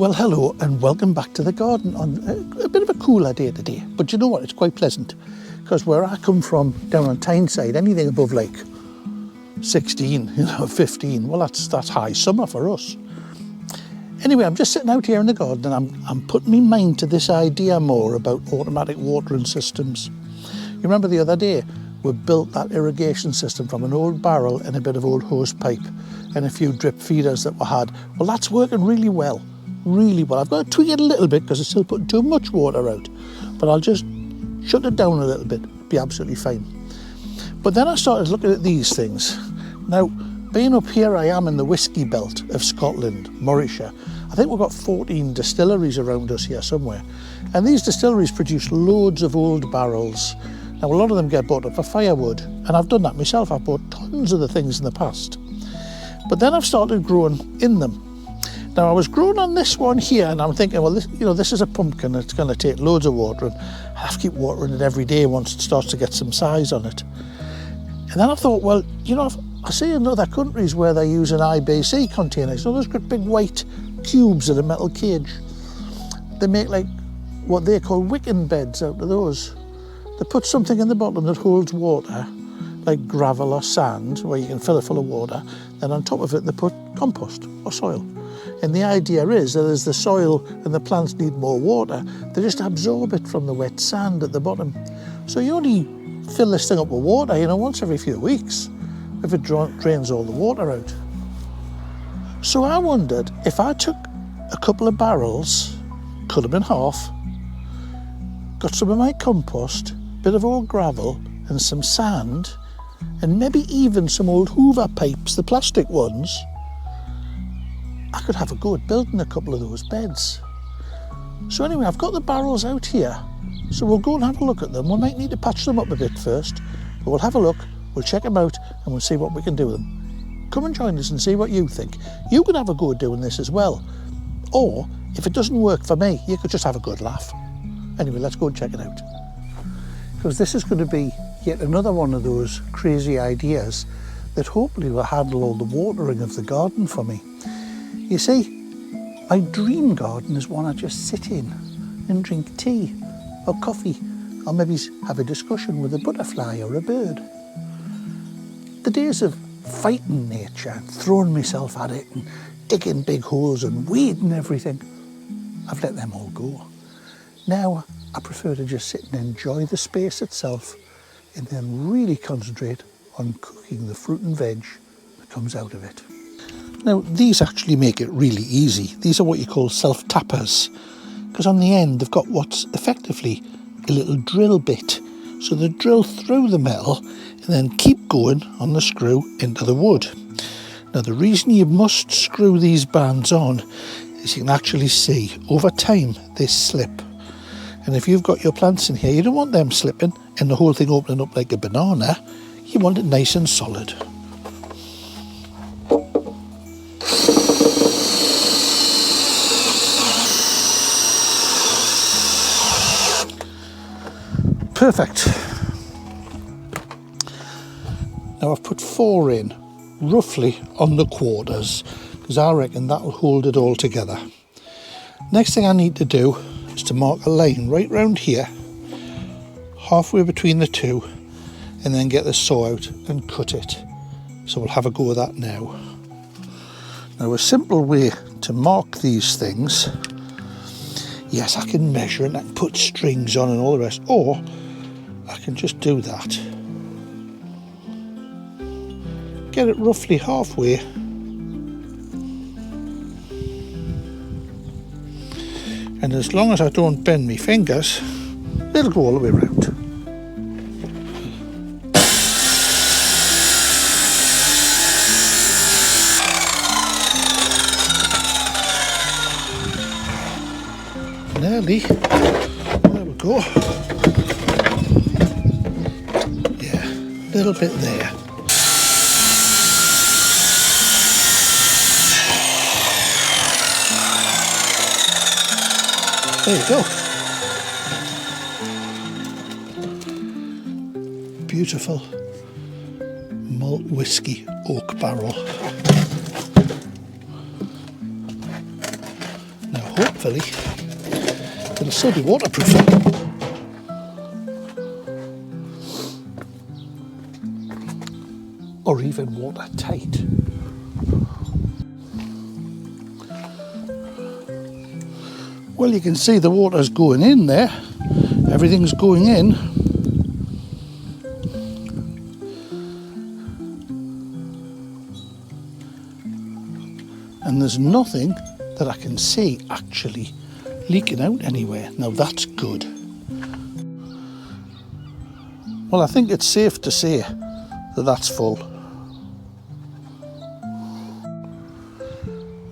Well, hello and welcome back to the garden on a bit of a cooler day today. But you know what, it's quite pleasant because where I come from down on Tyneside, anything above like 16, 15, well that's high summer for us. Anyway, I'm just sitting out here in the garden and I'm putting my mind to this idea more about automatic watering systems. You remember the other day we built that irrigation system from an old barrel and a bit of old hose pipe and a few drip feeders that we had. Well, that's working really well. Really well. I've got to tweak it a little bit because it's still putting too much water out, but I'll just shut it down a little bit. It'll be absolutely fine. But then I started looking at these things. Now, being up here, I am in the whisky belt of Scotland, Morrisshire. I think we've got 14 distilleries around us here somewhere, and these distilleries produce loads of old barrels. Now, a lot of them get bought up for firewood, and I've done that myself. I've bought tons of the things in the past. But then I've started growing in them. Now, I was growing on this one here, and I'm thinking, well, this is a pumpkin. It's going to take loads of water, and I have to keep watering it every day once it starts to get some size on it. And then I thought, well, I see in other countries where they use an IBC containers, those great big white cubes in a metal cage. They make like what they call wicking beds out of those. They put something in the bottom that holds water, like gravel or sand, where you can fill it full of water. Then on top of it, they put compost or soil. And the idea is that as the soil and the plants need more water, they just absorb it from the wet sand at the bottom. So you only fill this thing up with water, once every few weeks, if it drains all the water out. So I wondered if I took a couple of barrels, cut them in half, got some of my compost, bit of old gravel and some sand, and maybe even some old Hoover pipes, the plastic ones, I could have a go at building a couple of those beds. So anyway, I've got the barrels out here, so we'll go and have a look at them. We might need to patch them up a bit first, but we'll have a look, we'll check them out, and we'll see what we can do with them. Come and join us and see what you think. You can have a go at doing this as well. Or, if it doesn't work for me, you could just have a good laugh. Anyway, let's go and check it out. Because this is going to be yet another one of those crazy ideas that hopefully will handle all the watering of the garden for me. You see, my dream garden is one I just sit in and drink tea or coffee, or maybe have a discussion with a butterfly or a bird. The days of fighting nature and throwing myself at it and digging big holes and weeding everything, I've let them all go. Now I prefer to just sit and enjoy the space itself and then really concentrate on cooking the fruit and veg that comes out of it. Now, these actually make it really easy. These are what you call self-tappers, because on the end they've got what's effectively a little drill bit. So they drill through the metal and then keep going on the screw into the wood. Now, the reason you must screw these bands on is you can actually see over time they slip. And if you've got your plants in here, you don't want them slipping and the whole thing opening up like a banana. You want it nice and solid. Perfect. Now I've put 4 in, roughly on the quarters, because I reckon that'll hold it all together. Next thing I need to do is to mark a line right round here, halfway between the two, and then get the saw out and cut it. So we'll have a go at that now. Now, a simple way to mark these things, yes, I can measure and I can put strings on and all the rest, or I can just do that. Get it roughly halfway, and as long as I don't bend my fingers, it'll go all the way around. Nearly. There we go. Yeah, a little bit there. There you go. Beautiful malt whiskey oak barrel. Now hopefully it'll still be waterproof. Or even watertight. Well, you can see the water's going in there. Everything's going in. And there's nothing that I can see actually leaking out anywhere. Now that's good. Well, I think it's safe to say that that's full.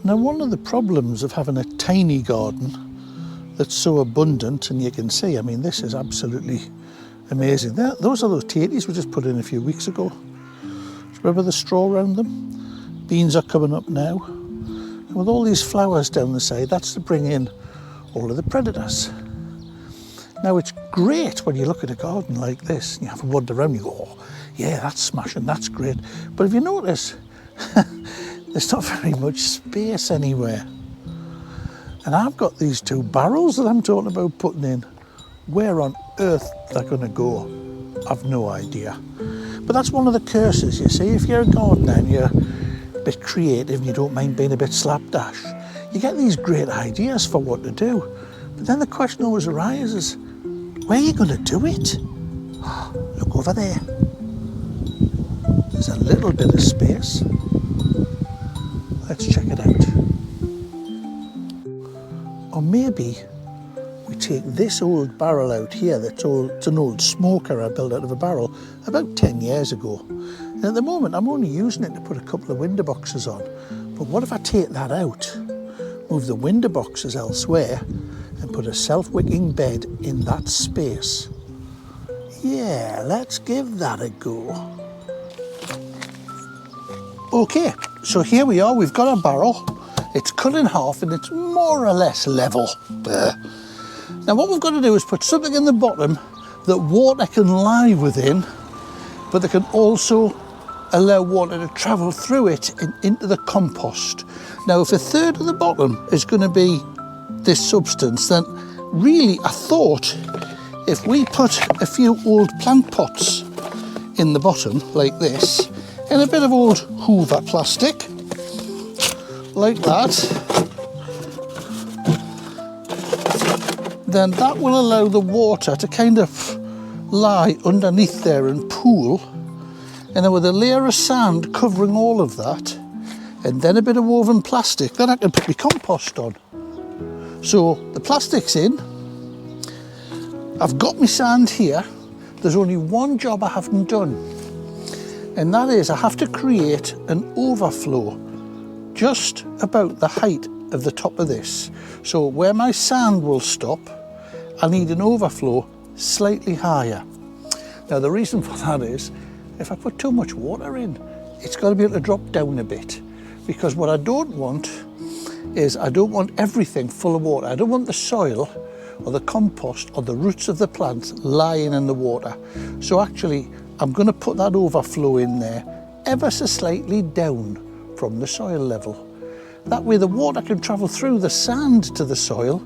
Now, one of the problems of having a tiny garden that's so abundant, and you can see, I mean, this is absolutely amazing. Those are those tatties we just put in a few weeks ago. Remember the straw around them? Beans are coming up now. And with all these flowers down the side, that's to bring in all of the predators. Now, it's great when you look at a garden like this and you have a wander around, you go, oh, yeah, that's smashing, that's great. But if you notice, there's not very much space anywhere. And I've got these 2 barrels that I'm talking about putting in. Where on earth they're going to go, I've no idea. But that's one of the curses, you see. If you're a gardener and you're a bit creative and you don't mind being a bit slapdash, you get these great ideas for what to do. But then the question always arises, where are you going to do it? Look over there. There's a little bit of space. Let's check it out. Or maybe we take this old barrel out here, it's an old smoker I built out of a barrel about 10 years ago. And at the moment I'm only using it to put a couple of window boxes on. But what if I take that out, move the window boxes elsewhere and put a self-wicking bed in that space? Yeah, let's give that a go. Okay, so here we are, we've got a barrel. It's cut in half and it's more or less level there. Now what we've got to do is put something in the bottom that water can lie within, but that can also allow water to travel through it and into the compost. Now if a third of the bottom is going to be this substance, then really I thought if we put a few old plant pots in the bottom like this, and a bit of old Hoover plastic, like that, then that will allow the water to kind of lie underneath there and pool. And then with a layer of sand covering all of that, and then a bit of woven plastic, then I can put my compost on. So the plastic's in, I've got my sand here, there's only one job I haven't done, and that is I have to create an overflow just about the height of the top of this. So where my sand will stop, I need an overflow slightly higher. Now the reason for that is, if I put too much water in, it's got to be able to drop down a bit. Because what I don't want is, I don't want everything full of water. I don't want the soil or the compost or the roots of the plants lying in the water. So actually, I'm going to put that overflow in there ever so slightly down from the soil level. That way the water can travel through the sand to the soil,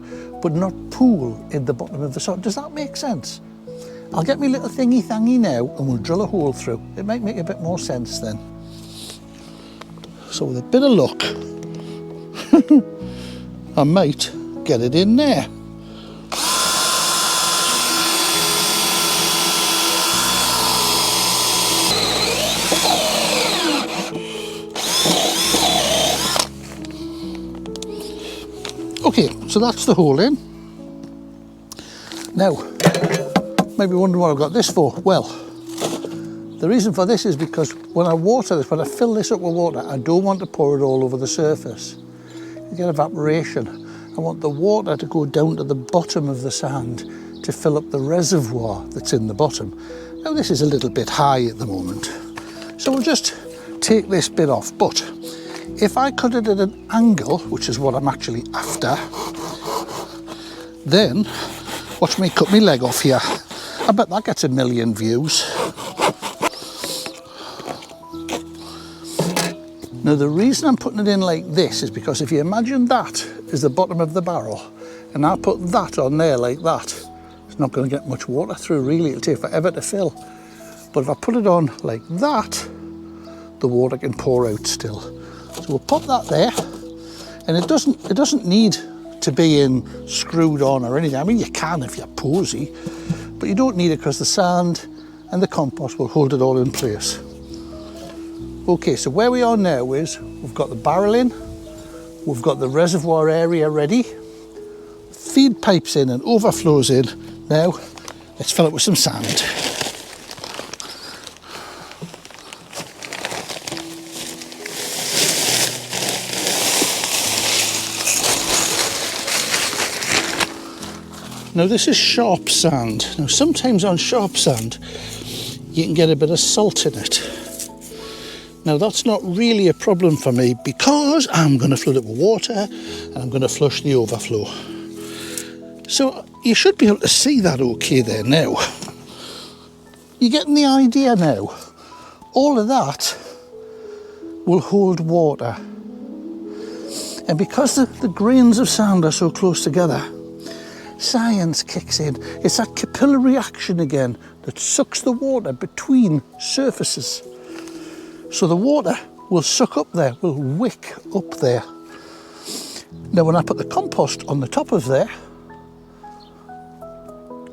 but not pool in the bottom of the soil. Does that make sense? I'll get my little thingy-thangy now and we'll drill a hole through. It might make a bit more sense then. So with a bit of luck, I might get it in there. Okay, so that's the hole in. Now, maybe wondering what I've got this for. Well, the reason for this is because when I water this, when I fill this up with water, I don't want to pour it all over the surface. You get evaporation. I want the water to go down to the bottom of the sand to fill up the reservoir that's in the bottom. Now this is a little bit high at the moment, so we'll just take this bit off. But if I cut it at an angle, which is what I'm actually after, then watch me cut my leg off here. I bet that gets 1 million views. Now the reason I'm putting it in like this is because if you imagine that is the bottom of the barrel, and I put that on there like that, it's not going to get much water through really. It'll take forever to fill. But if I put it on like that, the water can pour out still. So we'll pop that there, and it doesn't need to be screwed on or anything. I mean, you can if you're posy, but you don't need it because the sand and the compost will hold it all in place. Okay, so where we are now is we've got the barrel in, we've got the reservoir area ready, feed pipes in and overflows in. Now let's fill it with some sand. Now this is sharp sand. Now sometimes on sharp sand you can get a bit of salt in it. Now that's not really a problem for me because I'm going to flood it with water and I'm going to flush the overflow. So you should be able to see that okay there now. You're getting the idea now. All of that will hold water. And because the grains of sand are so close together, science kicks in. It's that capillary action again that sucks the water between surfaces. So the water will suck up there, will wick up there. Now when I put the compost on the top of there,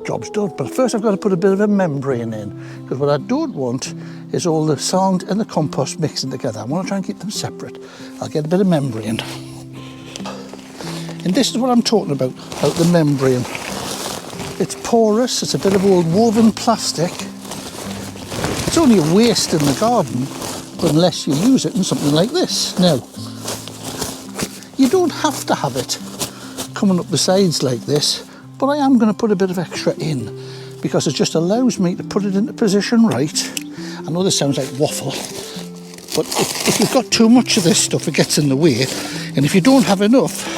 job's done. But first I've got to put a bit of a membrane in, because what I don't want is all the sand and the compost mixing together. I want to try and keep them separate. I'll get a bit of membrane. And this is what I'm talking about the membrane. It's porous, it's a bit of old woven plastic. It's only a waste in the garden unless you use it in something like this. Now, you don't have to have it coming up the sides like this, but I am going to put a bit of extra in because it just allows me to put it into position right. I know this sounds like waffle, but if you've got too much of this stuff, it gets in the way, and if you don't have enough,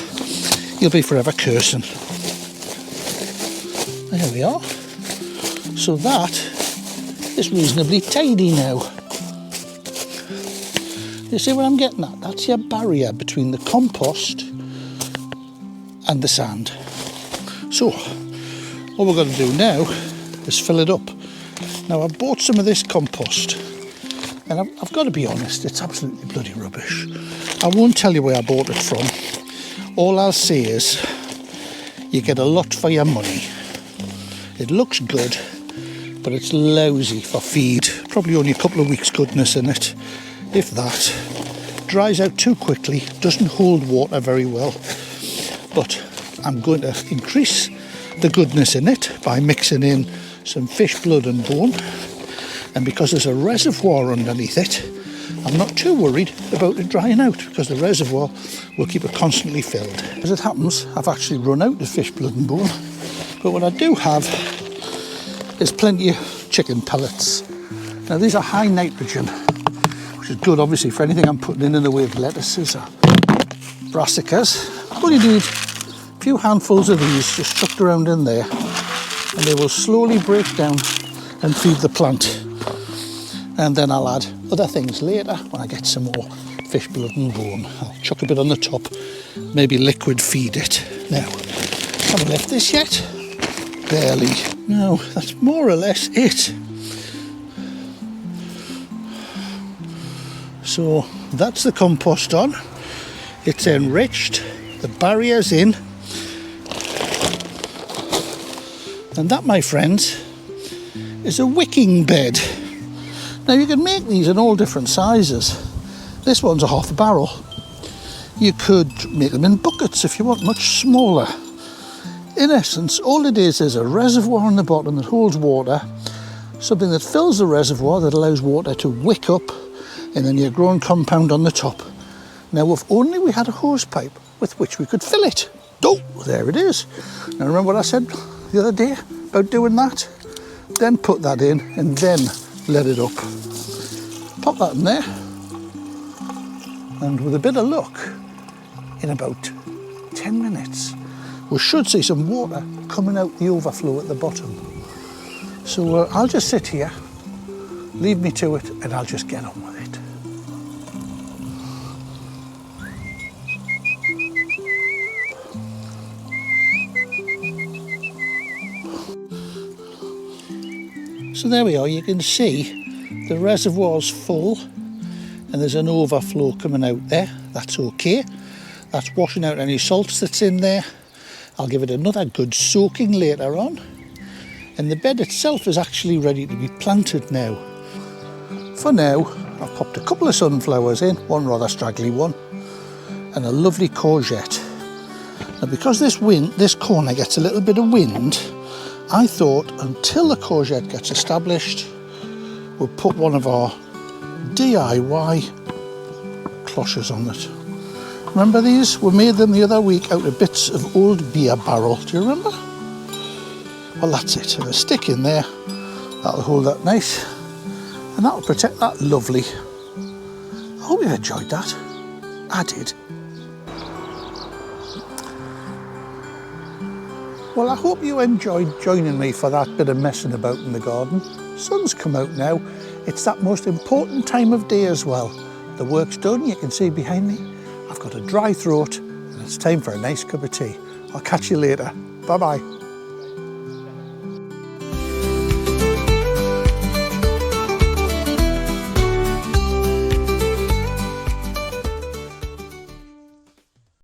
you'll be forever cursing. There we are. So that is reasonably tidy now. You see what I'm getting at? That's your barrier between the compost and the sand. So, what we're going to do now is fill it up. Now, I bought some of this compost, and I've got to be honest, it's absolutely bloody rubbish. I won't tell you where I bought it from. All I'll say is you get a lot for your money. It looks good, but it's lousy for feed. Probably only a couple of weeks goodness in it, if that. Dries out too quickly, doesn't hold water very well. But I'm going to increase the goodness in it by mixing in some fish blood and bone. And because there's a reservoir underneath it, I'm not too worried about it drying out because the reservoir will keep it constantly filled. As it happens, I've actually run out of fish blood and bone, but what I do have is plenty of chicken pellets. Now these are high nitrogen, which is good obviously for anything I'm putting in the way of lettuces or brassicas. All you need, a few handfuls of these just chucked around in there, and they will slowly break down and feed the plant. And then I'll add other things later when I get some more fish blood and bone. I'll chuck a bit on the top, maybe liquid feed it. Now, have I left this yet? Barely. No, that's more or less it. So that's the compost on. It's enriched, the barrier's in. And that, my friends, is a wicking bed. Now you can make these in all different sizes. This one's a half a barrel. You could make them in buckets if you want, much smaller. In essence, all it is a reservoir on the bottom that holds water, something that fills the reservoir that allows water to wick up, and then your growing compound on the top. Now if only we had a hose pipe with which we could fill it. Oh, there it is. Now remember what I said the other day about doing that? Then put that in and then let it up. Pop that in there, and with a bit of luck, in about 10 minutes, we should see some water coming out the overflow at the bottom. So I'll just sit here, leave me to it, and I'll just get on with it. So there we are, you can see the reservoir's full and there's an overflow coming out there. That's okay. That's washing out any salts that's in there. I'll give it another good soaking later on. And the bed itself is actually ready to be planted now. For now, I've popped a couple of sunflowers in, one rather straggly one, and a lovely courgette. Now because this corner gets a little bit of wind, I thought until the courgette gets established, we'll put one of our DIY cloches on it. Remember these? We made them the other week out of bits of old beer barrel. Do you remember? Well, that's it. And a stick in there, that'll hold that nice, and that'll protect that lovely. I hope you enjoyed that. I did. Well, I hope you enjoyed joining me for that bit of messing about in the garden. Sun's come out now. It's that most important time of day as well. The work's done, you can see behind me. I've got a dry throat and it's time for a nice cup of tea. I'll catch you later. Bye-bye.